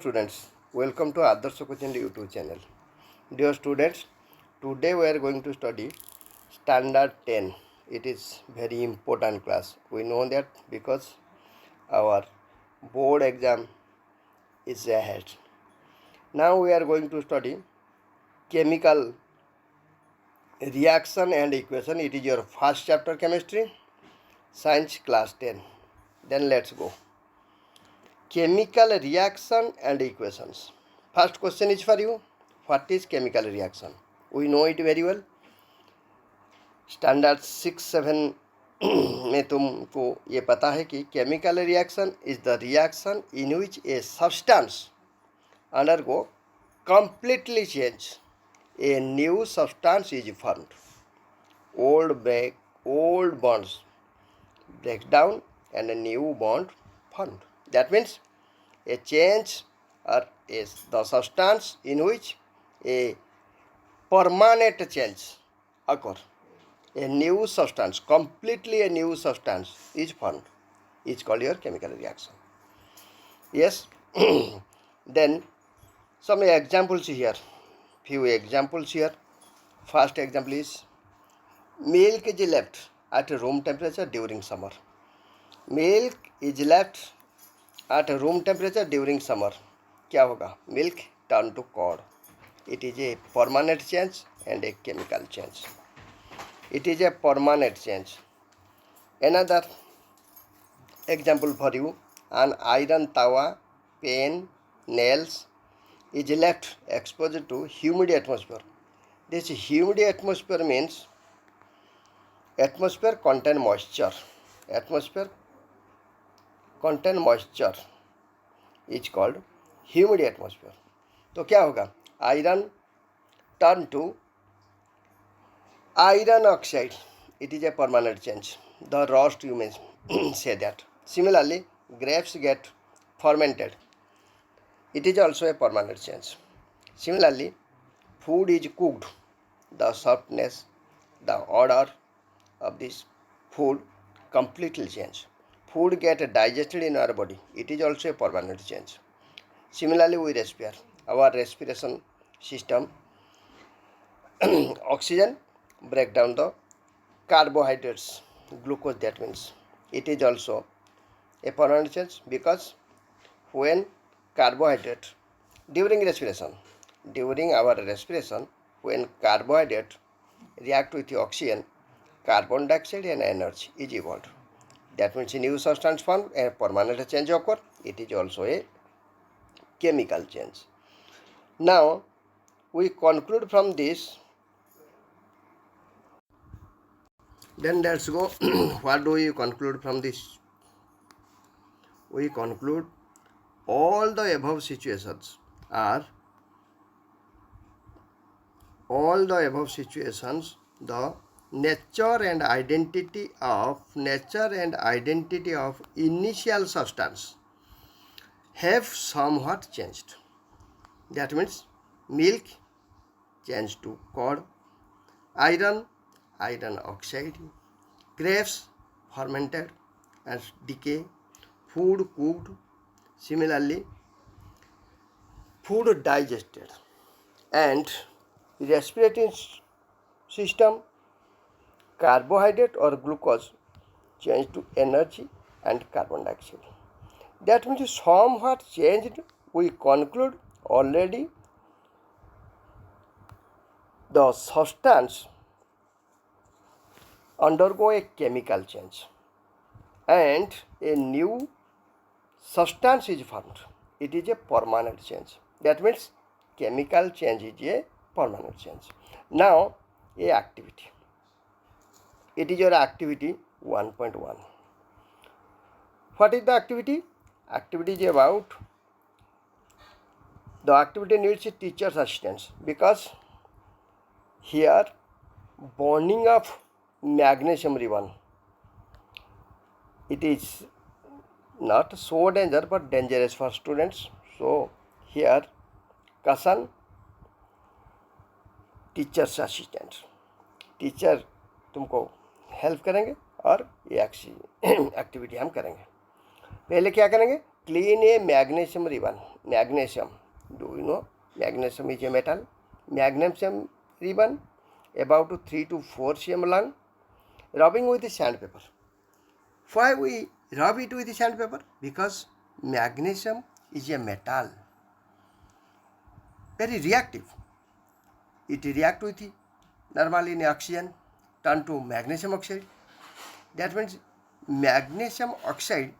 students, welcome to Adarsh Coaching YouTube channel. Dear students, today we are going to study Standard 10. It is very important class. We know that because our board exam is ahead. Now we are going to study chemical reaction and equation. It is your first chapter chemistry, science class 10. Then let's go. Chemical reaction and equations. First question is for you. What is chemical reaction? We know it very well. Standard 6-7 में तुमको ये पता है कि chemical reaction is the reaction in which a substance undergo completely change. A new substance is formed. Old bonds break down and a new bond formed. That means a change or is the substance in which a permanent change occur. A new substance, completely a new substance is formed. Is called your chemical reaction. Yes. Then some examples here. Few examples here. First example is milk is left at room temperature during summer. Milk is left at room temperature during summer. क्या होगा? Milk turn to curd. It is a permanent change and a chemical change. It is a permanent change. Another example for you: an iron tawa, pen, nails is left exposed to humid atmosphere. This humid atmosphere means atmosphere contain moisture. Atmosphere contain moisture is called humid atmosphere. तो क्या होगा? Iron turn to iron oxide. It is a permanent change. The rust, you may say that. Similarly, grapes get fermented. It is also a permanent change. Similarly, food is cooked. The softness, the odor of this food completely change. Food get digested in our body. It is also a permanent change. Similarly, we respire. Our respiration system, oxygen break down the carbohydrates, glucose. That means it is also a permanent change, because when carbohydrate during our respiration, when carbohydrate react with oxygen, carbon dioxide and energy is evolved. That means a new substance formed, a permanent change occur. It is also a chemical change. Now we conclude from this. Then let's go. What do we conclude from this? We conclude all the above situations are the nature and identity of initial substance have somewhat changed. That means milk changed to curd, iron oxide, grapes fermented and decay, food cooked. Similarly, food digested, and respiratory system, carbohydrate or glucose changed to energy and carbon dioxide. That means somewhat changed. We conclude already the substance undergo a chemical change and a new substance is formed. It is a permanent change. That means chemical change is a permanent change. Now a activity. It is your activity 1.1. What is the activity? Activity is about, the activity needs a teacher's assistance, because here bonding of magnesium ribbon, it is not so dangerous but dangerous for students. So here caution, teachers assistant, teacher तुमको help करेंगे और ये activity हम करेंगे. पहले क्या करेंगे? Clean A magnesium ribbon. magnesium. Do you know magnesium is a metal? Magnesium ribbon about 3 to 4 cm long, rubbing with the sandpaper. Why we rub it with the sandpaper? Because magnesium is a metal, very reactive. It reacts with normally in oxygen, turn to magnesium oxide. That means magnesium oxide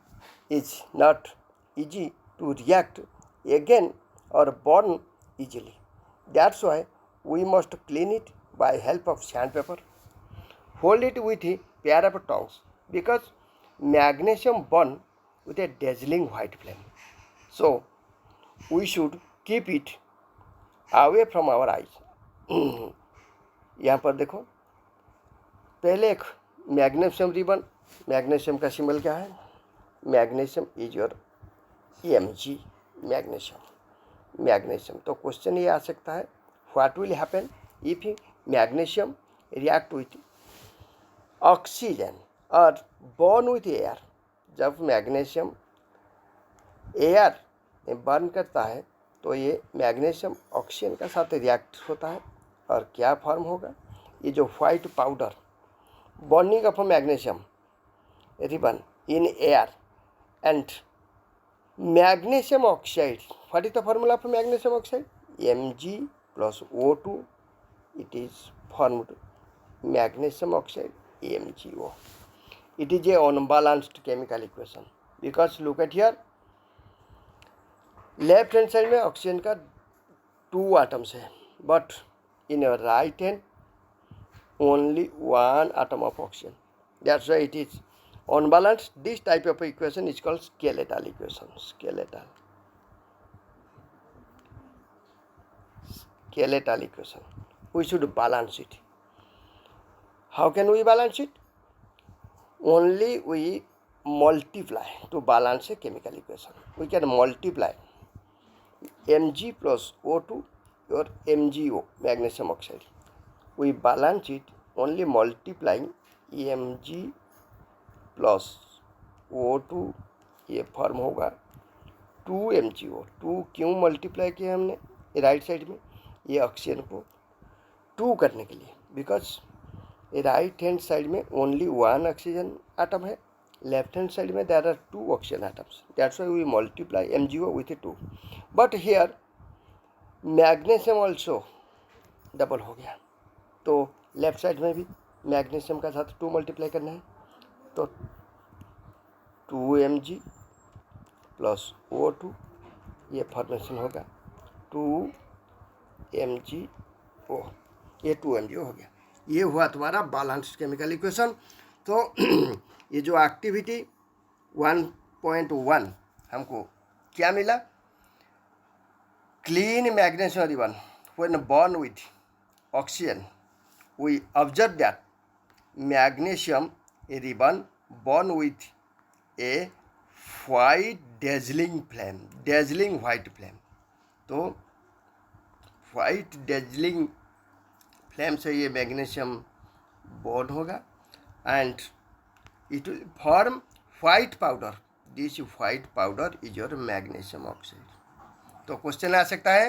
is not easy to react again or burn easily. That's why we must clean it by help of sandpaper. Hold it with a pair of tongs because magnesium burn with a dazzling white flame. So we should keep it away from our eyes. यहाँ पर देखो, पहले एक magnesium ribbon, magnesium का symbol क्या है? Magnesium is your Mg, magnesium. तो question ये आ सकता है, what will happen if magnesium react with oxygen और बर्न विथ एयर. जब मैग्नीशियम एयर में बर्न करता है तो ये मैग्नीशियम ऑक्सीजन के साथ रिएक्ट होता है और क्या फॉर्म होगा? ये जो white powder, burning of magnesium ribbon in air and magnesium oxide. What is the formula for magnesium oxide? Mg plus O2. It is formed magnesium oxide MgO. It is a unbalanced chemical equation because look at here, left hand side में oxygen का 2 atoms है, but in your right hand only 1 atom of oxygen. That's why it is unbalanced. This type of equation is called skeletal equation. Skeletal equation. We should balance it. How can we balance it? Only we multiply to balance a chemical equation. We can multiply Mg plus O2 or MgO, magnesium oxide. We balance it only multiplying Mg plus O2, ये form होगा 2MgO. 2 क्यों multiply किया हमने right side में? ये oxygen को 2 करने के लिए, बिकॉज राइट हैंड साइड में ओनली 1 ऑक्सीजन एटम है, लेफ्ट हैंड साइड में there are 2 oxygen atoms. That's why we multiply MgO with 2. But here magnesium also double हो गया, तो लेफ्ट साइड में भी मैग्नीशियम का साथ 2 मल्टीप्लाई करना है. तो 2Mg प्लस O2, ये फॉर्मेशन होगा 2MgO. ये 2MgO हो गया. ये हुआ तुम्हारा बैलेंस्ड केमिकल इक्वेशन. तो ये जो एक्टिविटी 1.1 हमको क्या मिला? Clean magnesium ribbon when burn with oxygen. We observe that magnesium ribbon burn with a white dazzling white flame. तो white dazzling flame से ये मैग्नीशियम बर्न होगा and it will form white powder. This white powder is your magnesium oxide. तो question आ सकता है,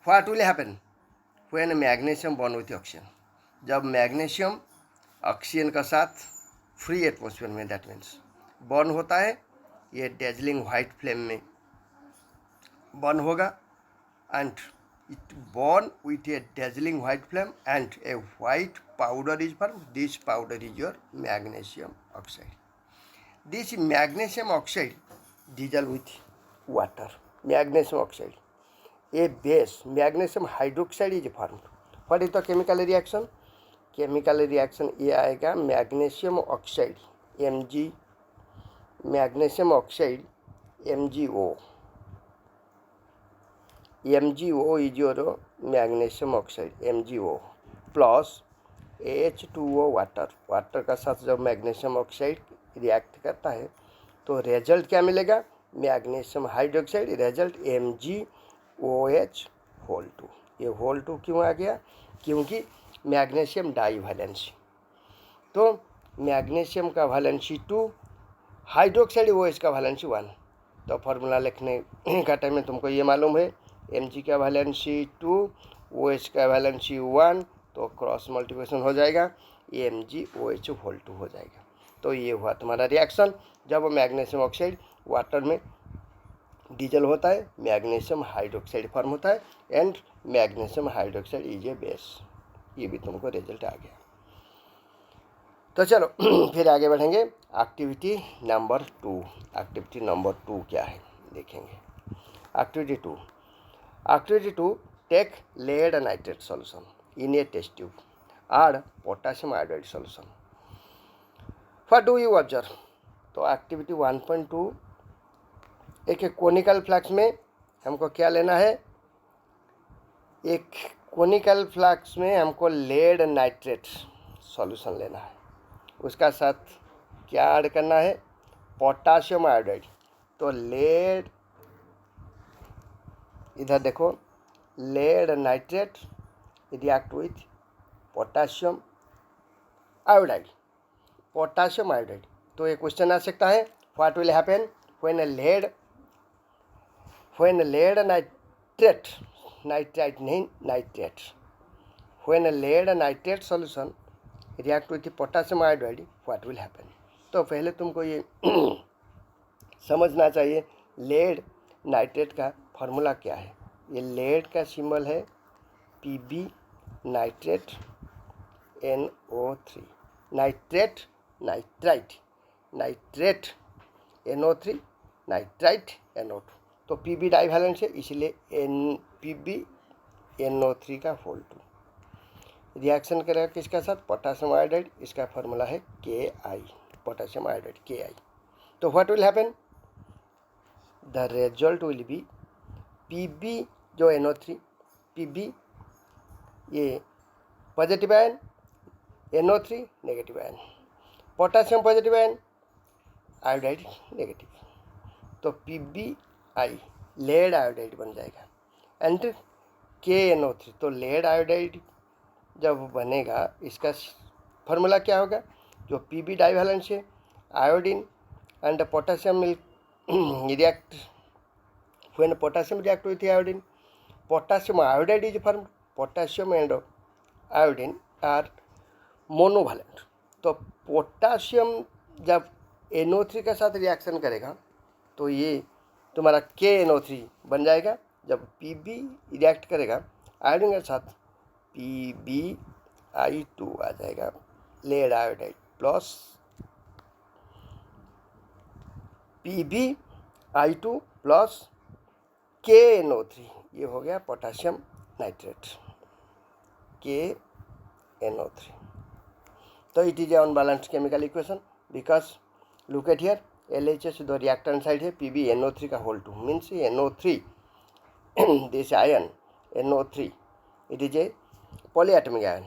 what will happen when magnesium burn with oxygen? जब magnesium oxygen का साथ फ्री एटमॉस्फेयर में, दैट मीन्स बर्न होता है, ये डेजलिंग वाइट फ्लेम में बर्न होगा and it burn with A dazzling white flame and A white powder is form. This powder is your magnesium oxide. This magnesium oxide dissolved with water. Magnesium oxide A base magnesium hydroxide is formed. What is the chemical reaction? Chemical reaction ये आएगा magnesium oxide Mg, magnesium oxide MgO. MgO is your magnesium oxide MgO plus H2O water का साथ जब magnesium oxide react करता है तो result क्या मिलेगा? Magnesium hydroxide. Result MgOH whole 2. ये होल 2 क्यों आ गया? क्योंकि मैग्नीशियम डाई वैलेंसी. तो मैग्नीशियम का वैलेंसी 2, हाइड्रोक्साइड OH का वैलेंसी 1. तो फार्मूला लिखने का टाइम में तुमको ये मालूम है Mg का वैलेंसी 2, OH का वैलेंसी 1, तो क्रॉस मल्टीप्लिकेशन हो जाएगा, MgOH होल 2 हो जाएगा। तो ये हुआ तुम्हारा रिएक्शन। जब मैग्नीशियम ऑक्साइड वाटर में डीजल होता है, मैग्नीशियम हाइड्रोक्साइड फॉर्म होता है and magnesium hydroxide is a base. ये भी तुमको रिजल्ट आ गया। तो चलो फिर आगे बढ़ेंगे। Activity number 2। एक्टिविटी नंबर 2 क्या है देखेंगे। Activity 2, take lead nitrate solution in a test tube और potassium iodide solution. What do you observe. तो एक्टिविटी 1.2, एक कोनिकल फ्लास्क में हमको क्या लेना है, एक कोनिकल फ्लास्क में हमको लेड नाइट्रेट सॉल्यूशन लेना है, उसका साथ क्या ऐड करना है, पोटासियम आयोडाइड। तो लेड, इधर देखो, lead nitrate react with potassium iodide, potassium iodide. तो ये क्वेश्चन आ सकता है, what will happen when lead nitrate, nitrite नहीं nitrate, when lead nitrate solution react with potassium iodide what will happen. तो पहले तुमको ये समझना चाहिए लेड नाइट्रेट का फार्मूला क्या है। ये लेड का सिंबल है Pb, nitrate NO3, nitrate nitrite, nitrate NO3, nitrite NO2। तो Pb डाइवैलेंस है, इसलिए Pb NO3 का होल 2 रिएक्शन करेगा किसका साथ, पोटासियम आयोडाइड। इसका फार्मूला है Ki, पोटासियम आयोडाइड Ki। तो what will happen, the result will be Pb जो NO3, Pb ये positive ion, NO3 negative ion, potassium positive ion, iodide negative. तो PbI लेड आयोडाइड बन जाएगा एंड KNO3। तो lead iodide जब बनेगा इसका फार्मूला क्या होगा, जो Pb डाइवैलेंस है, iodine and potassium will react, when potassium react with iodine, potassium iodide is form, potassium and iodine are monovalent. तो पोटासियम जब NO3 के साथ रिएक्शन करेगा तो ये तुम्हारा KNO3 बन जाएगा। जब Pb रिएक्ट करेगा आयोडीन के साथ PbI2 आ जाएगा, lead iodide plus PbI2 plus KNO3, ये हो गया पोटासियम नाइट्रेट KNO3। तो it is unbalanced chemical equation because look at here, LHS जो रिएक्टेंट साइड है, PbNO3 का whole 2 means NO3 this ion NO3 it is a polyatomic ion.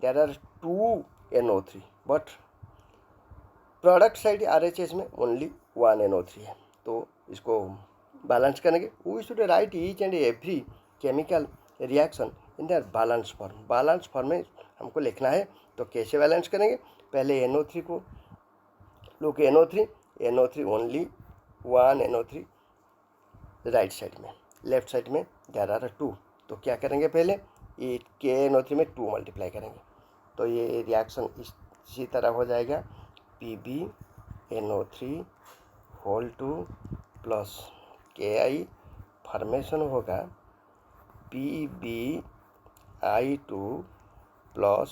There are 2 NO3 but product side RHS में only 1 NO3 है। तो इसको balance करेंगे, we should write each and every chemical reaction in their balance form. Balance form में हमको लिखना है। तो कैसे बैलेंस करेंगे, पहले NO3 को लोग NO3 only 1 NO3 right side में, लेफ्ट साइड में देयर आर 2। तो क्या करेंगे, पहले ये KNO3 में 2 मल्टीप्लाई करेंगे। तो ये रिएक्शन इसी तरह हो जाएगा, PbNO3 whole 2 plus Ki, formation होगा PbI2 plus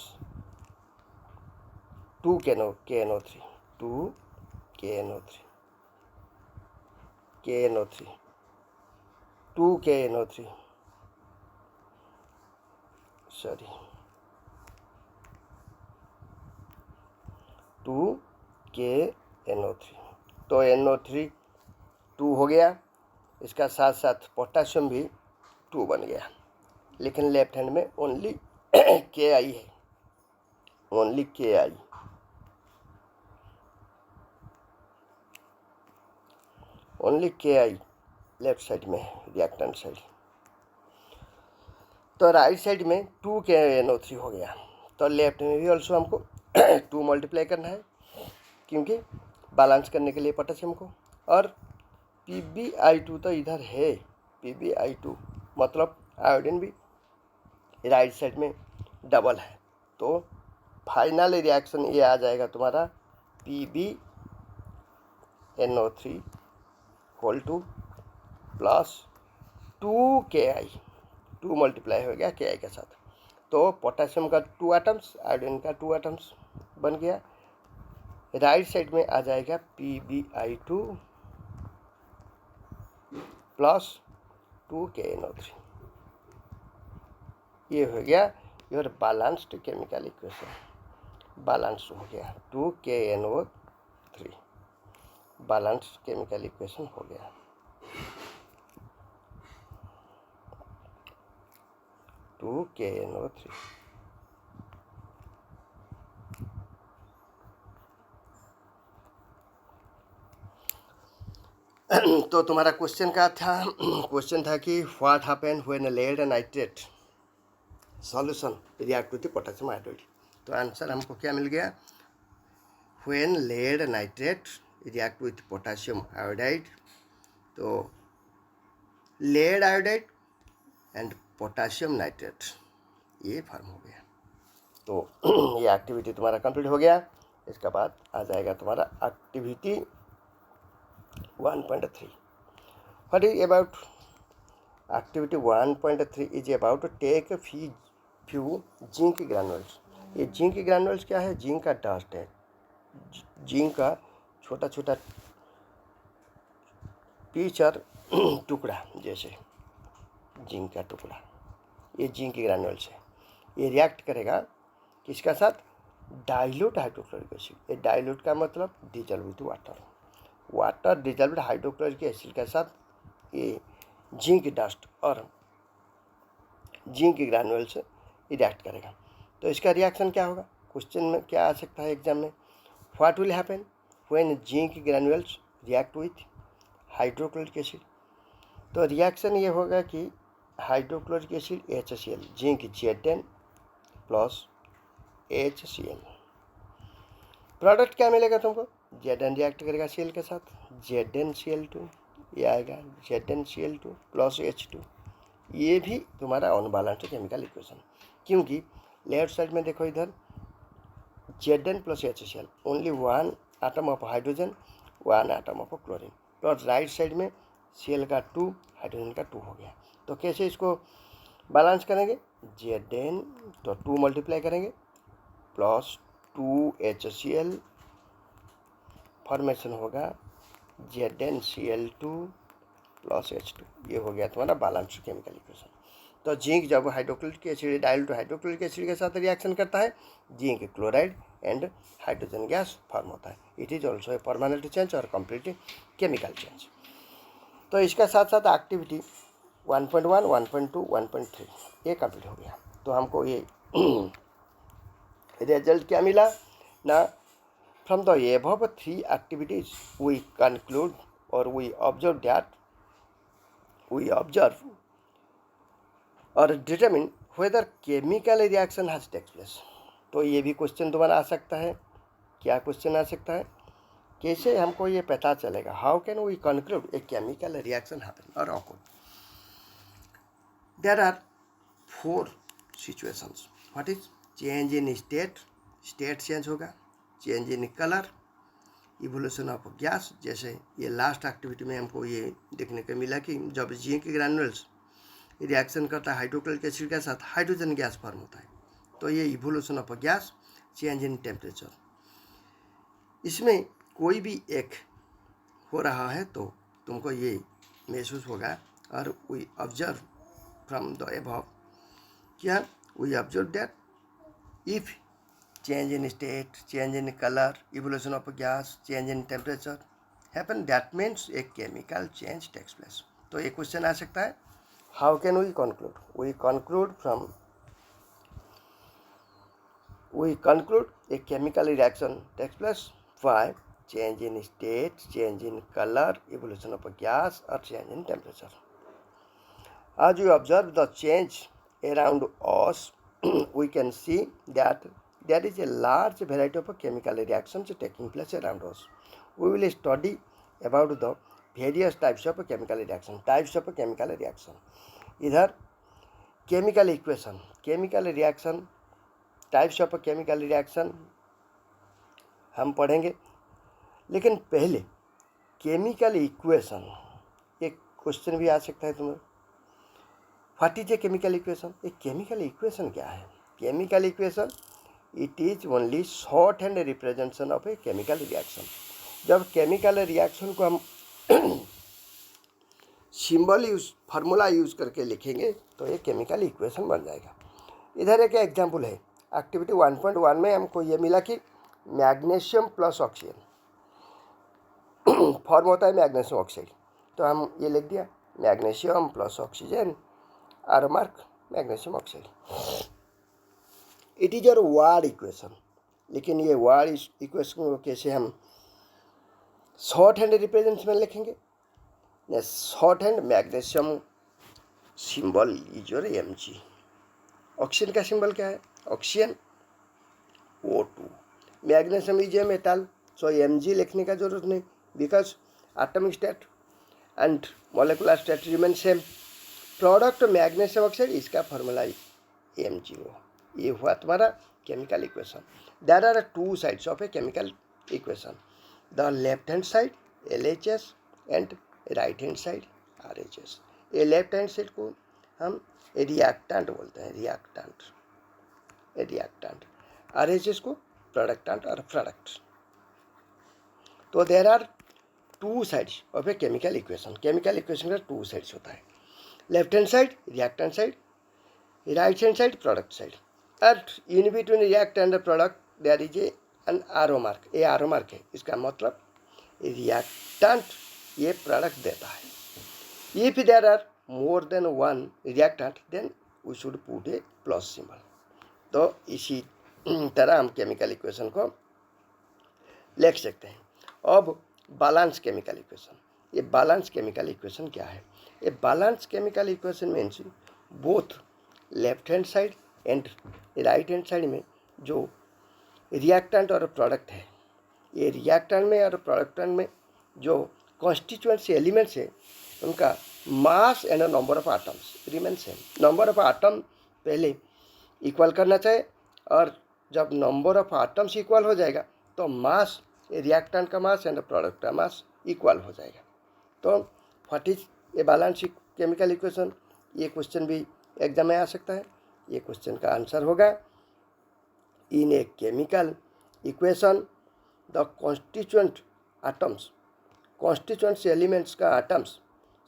2 KNO3 sorry 2 KNO3। तो NO3 2 हो गया, इसका साथ साथ पोटासियम भी 2 बन गया, लेकिन लेफ्ट हैंड में ओनली Ki है, only Ki। Only Ki left side में रिएक्टेंट साइड। तो राइट साइड में 2 KNO3 हो गया। तो लेफ्ट में भी ऑल्सो हमको 2 मल्टीप्लाई करना है, क्योंकि बैलेंस करने के लिए पोटेशियम को। और PbI2 तो इधर है, PbI2 मतलब आयोडीन भी राइट साइड में डबल है, तो फाइनल रिएक्शन ये आ जाएगा तुम्हारा PbNO3 whole two plus 2Ki, 2 multiply हो गया Ki के साथ, तो पोटेशियम का 2 एटम्स, आयोडीन का 2 एटम्स बन गया। राइट साइड में आ जाएगा PbI2 प्लस 2KNO3, ये हो गया your balanced chemical equation, balance हो गया 2KNO3, बैलेंस्ड केमिकल इक्वेशन हो गया। KNO3 तो तुम्हारा क्वेश्चन क्या था? क्वेश्चन था कि what happen when lead nitrate solution react with potassium iodide. तो आंसर हमको क्या मिल गया? When lead nitrate react with potassium iodide, तो lead iodide and potassium nitrate ये फॉर्म हो गया। तो ये एक्टिविटी तुम्हारा कंप्लीट हो गया। इसके बाद आ जाएगा तुम्हारा activity 1.3। What is about activity 1.3 is about to take few zinc granules. ये जिंक ग्रैन्युल्स क्या है? जिंक का डस्ट है, जिंक का छोटा छोटा पीस और टुकड़ा, जैसे जिंक का टुकड़ा, ये जिंक ग्रैन्युल्स है। ये रिएक्ट करेगा किसका साथ? Dilute hydrochloric acid. ये डाइल्यूट का मतलब dissolve with water, water dissolved hydrochloric acid के साथ ये जिंक डस्ट और जिंक ग्रैन्युल से रिएक्ट करेगा। तो इसका रिएक्शन क्या होगा? क्वेश्चन में क्या आ सकता है एग्जाम में? What will happen when zinc ग्रैन्युल्स react with hydrochloric acid? तो रिएक्शन ये होगा कि hydrochloric acid HCl, zinc Zn plus HCl, product क्या मिलेगा तुमको? Zn रिएक्ट करेगा Cl के साथ, ZnCl2, ये आएगा ZnCl2 प्लस H2। ये भी तुम्हारा अनबैलेंस्ड केमिकल इक्वेशन, क्योंकि लेफ्ट साइड में देखो इधर Zn plus HCl, only 1 atom of hydrogen, 1 atom of chlorine, plus right side में Cl का 2, हाइड्रोजन का 2 हो गया। तो कैसे इसको बैलेंस करेंगे? Zn तो 2 मल्टीप्लाई करेंगे प्लस 2HCl, फॉर्मेशन होगा ZnCl2 प्लस H2। ये हो गया तुम्हारा बैलेंस्ड केमिकल इक्वेशन। तो जिंक जब hydrochloric acid dilute hydrochloric acid के साथ रिएक्शन करता है, zinc chloride and hydrogen gas form होता है। It is also a permanent change और कंप्लीट केमिकल चेंज। तो इसका साथ साथ एक्टिविटी 1.1, 1.2, 1.3 ये कंप्लीट हो गया। तो हमको ये रिजल्ट क्या मिला ना? From the above 3 activities, we conclude or we observe or determine whether chemical reaction has taken place। तो ये भी क्वेश्चन तुम्हारा आ सकता है। क्या क्वेश्चन आ सकता है? कैसे हमको ये पता चलेगा? How can we conclude a chemical reaction happen और occur? There are 4 situations. What is? Change in state, state change होगा, change in colour, evolution of gas, जैसे ये लास्ट एक्टिविटी में हमको ये देखने को मिला कि जब जिंक ग्रैन्युल्स रिएक्शन करता है हाइड्रोक्लोरिक एसिड के साथ, हाइड्रोजन गैस फॉर्म होता है। तो ये evolution of gas, change in temperature, इसमें कोई भी एक हो रहा है तो तुमको ये महसूस होगा। और we observe from the above, क्या? We observe that if change in state, change in color, evolution of gas, change in temperature happen, that means a chemical change takes place। तो एक क्वेश्चन आ सकता है, how can we conclude? We conclude a chemical reaction takes place by change in state, change in color, evolution of gas or change in temperature। As we observe the change around us, we can see that there is a large variety of chemical reactions taking place around us। We will study about the various types of chemical reaction. Types of chemical reaction. इधर chemical equation, chemical reaction, types of chemical reaction हम पढ़ेंगे, लेकिन पहले chemical equation एक question भी आ सकता है तुम्हें. What is a chemical equation? एक केमिकल इक्वेशन क्या है? Chemical equation it is only short hand representation of a chemical reaction. जब केमिकल रिएक्शन को हम सिंबल यूज फार्मूला यूज करके लिखेंगे तो ये केमिकल इक्वेशन बन जाएगा. इधर एक एग्जांपल है. एक्टिविटी 1.1 में हमको ये मिला कि मैग्नीशियम प्लस ऑक्सीजन फॉर्म होता है मैग्नीशियम ऑक्साइड. तो हम ये लिख दिया magnesium plus oxygen arrow mark magnesium oxide. It is your word equation. लेकिन ये वर्ड इक्वेशन को कैसे हम शॉर्ट हैंड रिप्रेजेंटेशन में लिखेंगे? Short hand magnesium symbol is your Mg. Oxygen का सिंबल क्या है? Oxygen O2. Magnesium is a metal, so Mg लिखने का जरूरत नहीं because atomic state and molecular state remain same. Product magnesium oxide, इसका फॉर्मूला MgO. ये हुआ तुम्हारा chemical equation. There are two sides of a chemical equation. The left hand side LHS and right hand side RHS. ये left hand side को हम reactant बोलते हैं, reactant. RHS को प्रोडक्टेंट और प्रोडक्ट. तो there are two sides of a chemical equation. Chemical equation का two sides होता है. Left hand side reactant side, right hand side product side. At in between reactant and product there is an arrow mark. ये arrow mark है, इसका मतलब reactant ये product देता है. If there are more than one reactant then we should put a plus symbol. तो इसी तरह हम केमिकल इक्वेशन को लिख सकते हैं. अब बैलेंस केमिकल इक्वेशन. ये बैलेंस केमिकल इक्वेशन क्या है? ये balance chemical equation means both left hand side and right hand side में जो रिएक्टेंट और प्रोडक्ट है, ये रिएक्टेंट में और प्रोडक्टेंट में जो कॉन्स्टिट्यूएंट्स एलिमेंट्स है उनका mass and number of atoms remain same. Number of atom पहले इक्वल करना चाहिए, और जब नंबर ऑफ एटम्स इक्वल हो जाएगा तो मास, रिएक्टेंट का मास एंड प्रोडक्ट का मास इक्वल हो जाएगा. तो what is a balance chemical equation? ये क्वेश्चन भी एग्जाम में आ सकता है. ये क्वेश्चन का आंसर होगा in a chemical equation the constituent atoms, constituents elements का एटम्स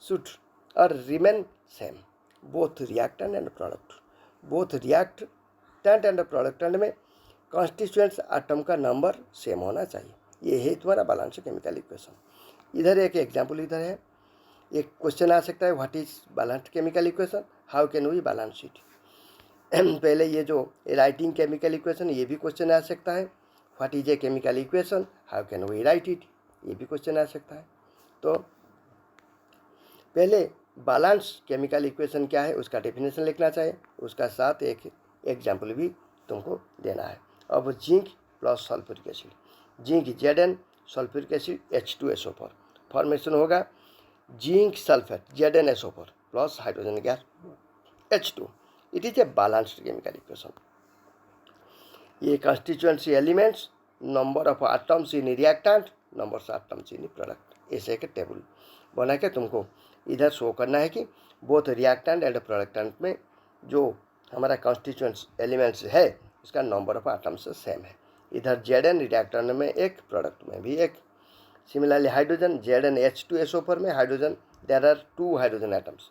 शुड और remain same both reactant and product. Both reactant and product में कॉन्स्टिट्यूएंट्स एटम का नंबर सेम होना चाहिए. ये है तुम्हारा बैलेंस केमिकल इक्वेशन. इधर एक एग्जाम्पल इधर है. एक क्वेश्चन आ सकता है what is balance chemical equation, how can we balance it. पहले ये जो राइटिंग केमिकल इक्वेशन, ये भी क्वेश्चन आ सकता है. What is a chemical equation, how can we write it, ये भी क्वेश्चन आ सकता है. तो पहले बैलेंस केमिकल इक्वेशन क्या है उसका डेफिनेशन लिखना चाहिए, उसका साथ एक एग्जाम्पल भी तुमको देना है. अब zinc plus sulphuric acid, zinc Zn, sulphuric acid H2SO4, formation होगा zinc sulphate ZnSO4 plus hydrogen gas H2. It is a balanced chemical equation. ये constituents elements, number of atoms in reactant, number of atoms in product, ऐसे एक table बना के तुमको इधर show करना है कि बोथ रिएक्टेंट एंड प्रोडक्टेंट में जो हमारा कंस्टिट्यूएंट्स एलिमेंट्स है उसका नंबर ऑफ एटम्स सेम है. इधर Zn रिएक्टेंट में एक, प्रोडक्ट में भी एक. सिमिलरली हाइड्रोजन Zn H2SO4 में hydrogen there are 2 hydrogen atoms,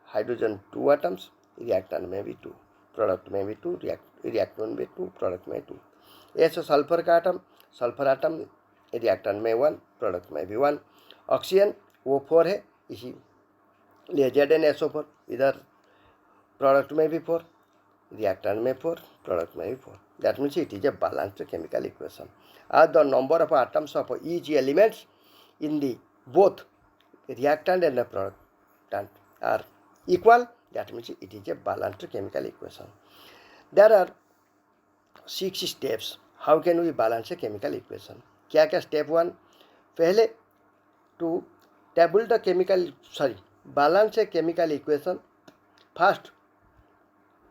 hydrogen 2 atoms, reactant में भी 2, प्रोडक्ट में भी 2, रिएक्टेंट में 2, प्रोडक्ट में 2. ऐसे सल्फर का एटम, सल्फर एटम रिएक्टेंट में 1, प्रोडक्ट में भी 1. ऑक्सीजन O4 है, इसीलिए ZnSO4, इधर प्रोडक्ट में भी 4, रिएक्टेंट में 4, प्रोडक्ट में भी 4. That means it is a balanced chemical equation. As the number of atoms of each elements in the both reactant and the productant are equal, that means it is a balanced chemical equation. There are 6 steps. How can we balance a chemical equation? क्या क्या? Step 1, पहले to table the chemical balance a chemical equation. First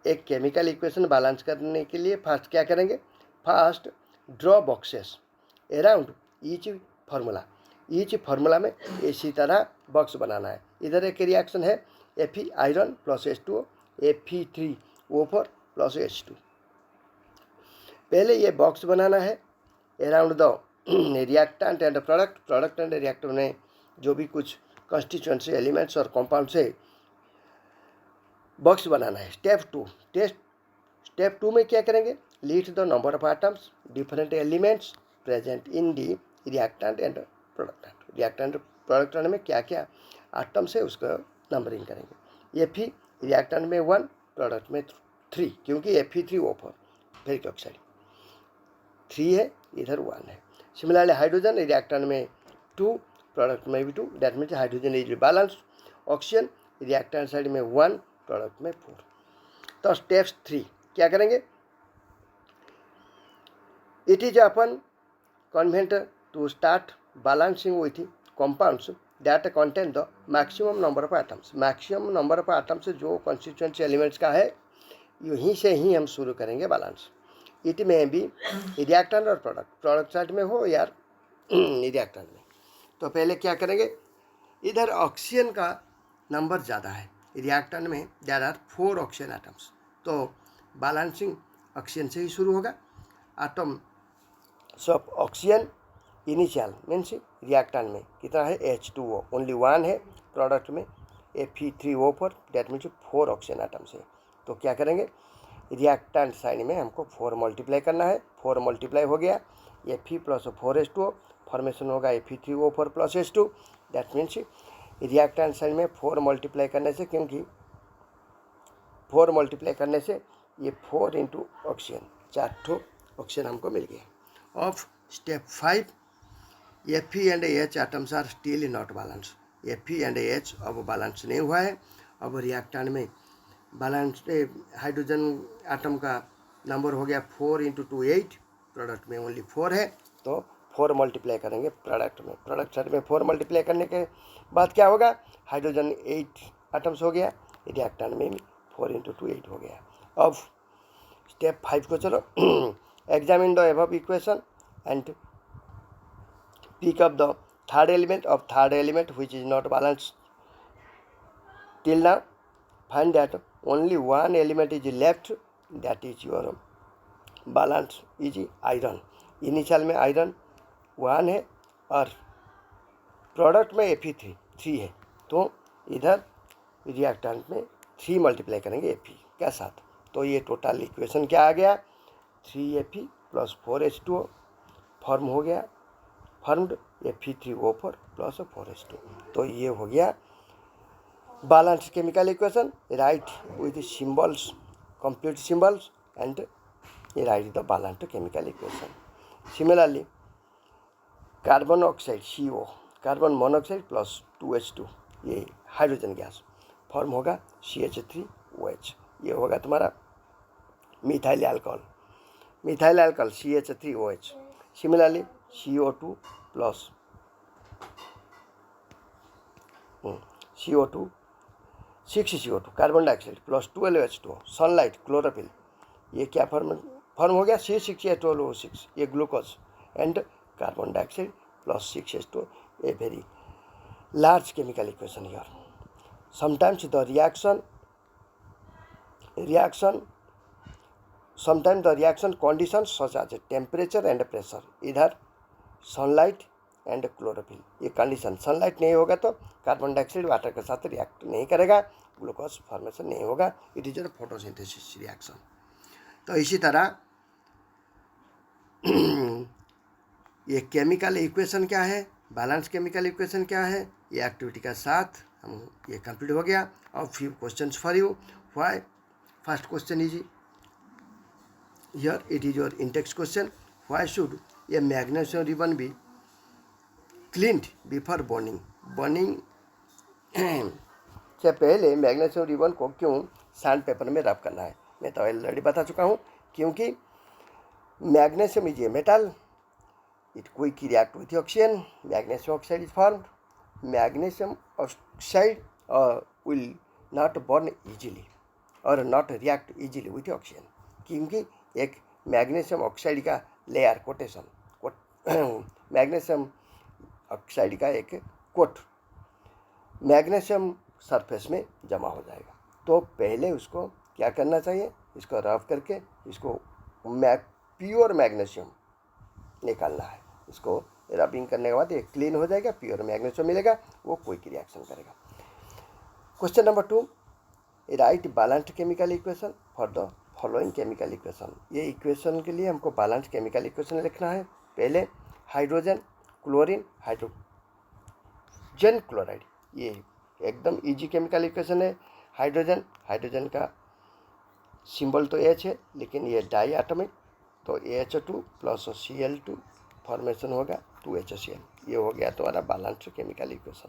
एक chemical equation balance करने के लिए first क्या करेंगे, first draw boxes around each formula. Each formula में इसी तरह बॉक्स बनाना है। इधर एक रिएक्शन है Fe iron plus H2O, Fe3O4 plus H2। पहले ये बॉक्स बनाना है around the reactant and product and reactor में जो भी कुछ कॉन्स्टिट्यूएंसी एलिमेंट्स और कंपाउंड से बॉक्स बनाना है। स्टेप टू में क्या करेंगे, list the number of atoms different elements present in the reactant and product. Reactant product में क्या क्या एटम्स है उसका नंबरिंग करेंगे। Fe रिएक्टेंट में 1, प्रोडक्ट में 3, क्योंकि Fe3O4 फेरिक ऑक्साइड 3 है, इधर 1 है। सिमिलरली हाइड्रोजन रिएक्टेंट में 2, प्रोडक्ट में भी 2, that means hydrogen is balance. Oxygen reactant side में 1, प्रोडक्ट में 4। तो स्टेप्स 3 क्या करेंगे, it is upon convent to start balancing with compounds that contain the maximum number of atoms. Maximum number of atoms जो constituency elements का है यहीं से ही हम शुरू करेंगे बैलेंस। इट में भी रिएक्टेंट और प्रोडक्ट साइड में हो या रिएक्टेंट में। तो पहले क्या करेंगे, इधर ऑक्सीजन का नंबर ज़्यादा है, रिएक्टेंट में देयर आर 4 ऑक्सीजन एटम्स, तो बैलेंसिंग ऑक्सीजन से ही शुरू होगा। एटम सब ऑक्सीजन इनिशियल मीन्स रिएक्टेंट में कितना है, H2O ओनली 1 है, प्रोडक्ट में Fe3O4 that means 4 oxygen atoms है। तो क्या करेंगे, रिएक्टेंट साइड में हमको 4 मल्टीप्लाई करना है। 4 मल्टीप्लाई हो गया, Fe प्लस 4H2O फॉर्मेशन होगा Fe3O4 plus H2, that means reactant side में 4 मल्टीप्लाई करने से, क्योंकि 4 मल्टीप्लाई करने से ये 4 इंटू ऑक्सीजन 4 ऑक्सीजन हमको मिल गया। Of step 5 Fe and H atoms are still not balance. Fe and H अब बैलेंस नहीं हुआ है। अब रिएक्टेंट में बैलेंस हाइड्रोजन एटम का नंबर हो गया 4 इंटू 2 8, प्रोडक्ट में ओनली 4 है, तो 4 मल्टीप्लाई करेंगे प्रोडक्ट में। प्रोडक्ट साइड में 4 मल्टीप्लाई करने के बाद क्या होगा, हाइड्रोजन 8 एटम्स हो गया, रिएक्टेंट में 4 इंटू 2 8 हो गया। अब स्टेप 5 को चलो, examine the above equation and pick up the third element which is not balanced till now. Find that only one element is left, that is your balance is iron। Initial में iron 1 है और product में Fe3 है, तो इधर reactant में 3 multiply करेंगे Fe के साथ, तो ये टोटल इक्वेशन क्या आ गया, 3Fe प्लस 4H2O फॉर्म हो गया, फॉर्म्ड Fe3O4 प्लस 4H2। तो ये हो गया balance chemical equation. Right with symbols, complete symbols and right the balance chemical equation. Similarly carbon oxide CO, carbon monoxide plus 2H2, ये hydrogen gas form होगा CH3OH, ये होगा तुम्हारा methyl alcohol CH3OH। Similarly CO2 plus CO2 6CO2 carbon dioxide plus 12H2O, sunlight chlorophyll, ये क्या form हो गया C6H12O6, ये glucose and carbon dioxide plus 6H2O, a very large chemical equation here. Sometimes the reaction conditions such as temperature and pressure, इधर sunlight and chlorophyll, ये condition, sunlight नहीं होगा तो कार्बन डाइऑक्साइड वाटर के साथ रिएक्ट नहीं करेगा, ग्लूकोज फॉर्मेशन नहीं होगा, it is a photosynthesis reaction. तो इसी तरह ये केमिकल इक्वेशन क्या है, बैलेंस केमिकल इक्वेशन क्या है, ये एक्टिविटी के साथ हम ये कंप्लीट हो गया। और few questions for you. Why, first question is here, it is your in-text question. Why should a magnesium ribbon be cleaned before burning? burning से पहले मैग्नीशियम रिबन को क्यों सैंड पेपर में रब करना है? मैं तो ऑलरेडी बता चुका हूँ, क्योंकि magnesium is a metal, it quick react with oxygen, magnesium oxide is formed, magnesium oxide will not burn easily और not react easily with oxygen, क्योंकि एक मैग्नीशियम ऑक्साइड का लेयर कोटेशन मैग्नीशियम ऑक्साइड का एक कोट मैग्नीशियम सरफेस में जमा हो जाएगा। तो पहले उसको क्या करना चाहिए, इसको रफ करके इसको प्योर मैग्नीशियम निकालना है। इसको रबिंग करने के बाद ये क्लीन हो जाएगा, प्योर मैग्नीशियम मिलेगा, वो क्विक रिएक्शन करेगा। Question number 2, right balanced chemical equation for the following chemical equation. ये इक्वेशन के लिए हमको बैलेंस्ड केमिकल इक्वेशन लिखना है। पहले हाइड्रोजन क्लोरीन हाइड्रोजन क्लोराइड, ये एकदम इजी केमिकल इक्वेशन है। हाइड्रोजन का सिंबल तो H है, लेकिन ये डाई एटॉमिक, तो H2 प्लस Cl2 फॉर्मेशन होगा 2HCl। ये हो गया तुम्हारा बैलेंस्ड केमिकल इक्वेशन।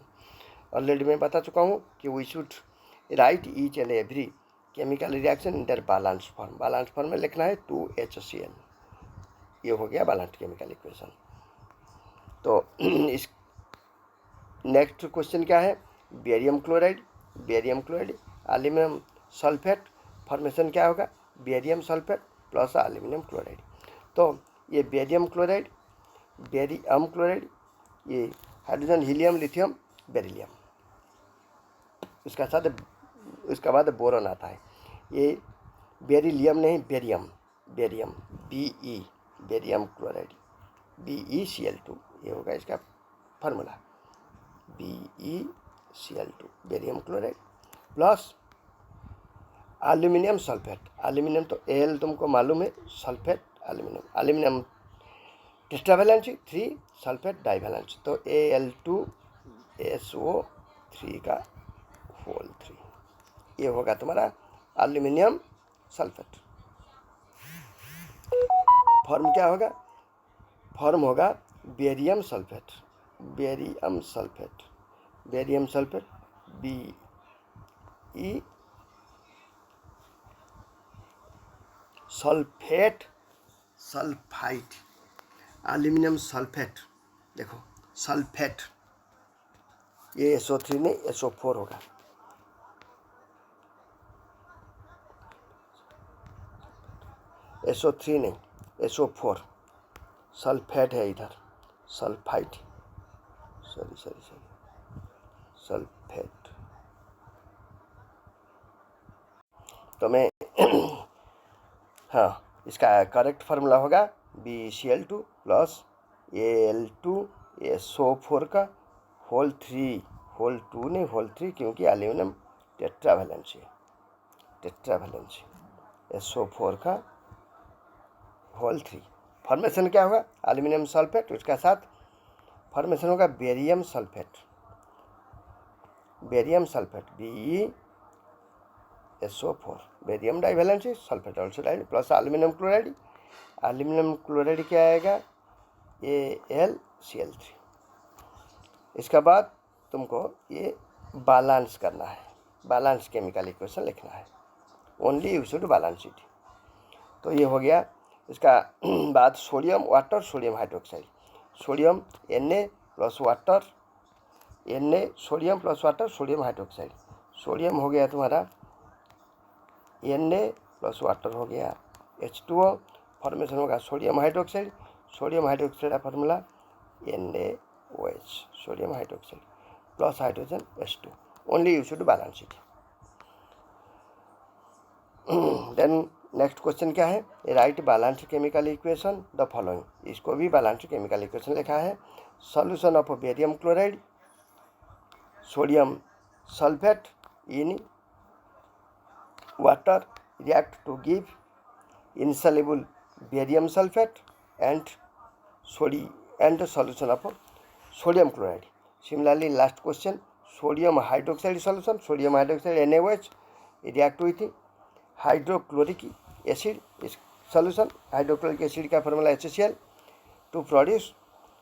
ऑलरेडी मैं बता चुका हूँ कि we should write each and every chemical reaction in their balance form. Balance form में लिखना है 2HCl। ये हो गया बैलेंस्ड केमिकल इक्वेशन। तो इस नेक्स्ट क्वेश्चन क्या है, barium chloride aluminium sulphate formation क्या होगा, barium sulphate plus aluminium chloride. तो ये बेरियम क्लोराइड ये हाइड्रोजन हीलियम लिथियम बेरिलियम, उसका बाद बोरॉन आता है। ये बेरिलियम नहीं बेरियम बेरियम क्लोराइड BeCl2, ये होगा इसका formula BeCl2 barium chloride plus aluminium sulphate. Aluminium तो Al तुमको मालूम है, सल्फेट एल्यूमिनियम टेट्रावैलेंसी 3 सल्फेट डाइवैलेंसी, तो Al2SO3 का होल 3, ये होगा तुम्हारा एल्यूमिनियम सल्फेट। फॉर्म क्या होगा, फॉर्म होगा barium sulphate BE sulphide aluminium sulphate. देखो सल्फेट, ये SO3 नहीं SO4 होगा। SO3 नहीं SO4, सल्फेट है इधर, सल्फाइड सल्फेट। तो मैं हाँ, इसका करेक्ट फार्मूला होगा BeCl2 प्लस Al2SO4 का होल 3 क्योंकि एल्यूमिनियम टेट्रावैलेंसी SO4 का होल 3। फॉर्मेशन क्या होगा, एल्यूमिनियम सल्फेट, उसका साथ फॉर्मेशन होगा barium sulphate BeSO4 barium divalency sulphate also di plus aluminium chloride क्या आएगा AlCl3। इसके बाद तुमको ये बैलेंस करना है, बैलेंस केमिकल इक्वेशन लिखना है, only you should balance it. तो ये हो गया। इसका बाद sodium hydroxide, sodium Na plus water sodium hydroxide. Sodium हो गया तुम्हारा Na प्लस वाटर हो गया H2O, फॉर्मेशन होगा सोडियम हाइड्रोक्साइड का formula NaOH, sodium hydroxide plus hydrogen H2, only you should balance it. Then next question क्या है, write balanced chemical equation the following. इसको भी बैलेंस्ड केमिकल इक्वेशन लिखा है। Solution of barium chloride sodium sulphate in water react to give insoluble barium sulfate and solution of sodium chloride. Similarly, last question, sodium hydroxide solution, sodium hydroxide NaOH react with hydrochloric acid solution, hydrochloric acid का formula HCl to produce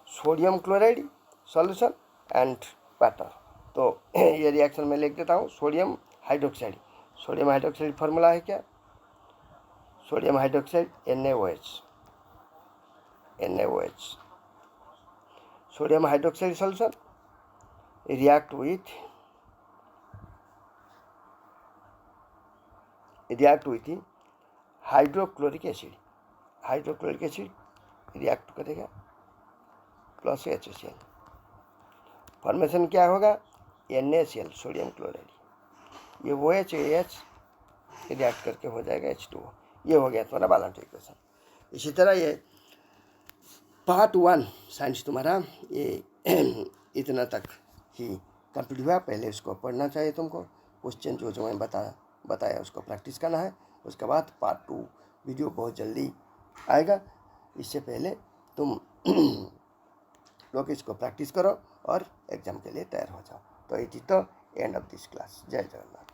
sodium chloride solution and water. तो ये reaction में लिख देता हूँ, sodium hydroxide formula है क्या, sodium hydroxide NaOH sodium hydroxide solution react with hydrochloric acid. Hydrochloric acid react करेगा प्लस HCl, फॉर्मेशन क्या होगा, NaCl सोडियम क्लोराइड। ये OH रिएक्ट करके हो जाएगा H2O। ये हो गया तुम्हारा बैलेंस इक्वेशन। इसी तरह ये पार्ट 1 साइंस तुम्हारा ये इतना तक ही कंप्लीट हुआ। पहले उसको पढ़ना चाहिए तुमको, क्वेश्चन जो मैं बताया उसको प्रैक्टिस करना है। उसके बाद पार्ट 2 वीडियो बहुत जल्दी आएगा। इससे पहले तुम लोग इसको प्रैक्टिस करो और एग्ज़ाम के लिए तैयार हो जाओ। तो it is the end of this class. जय जगन्नाथ।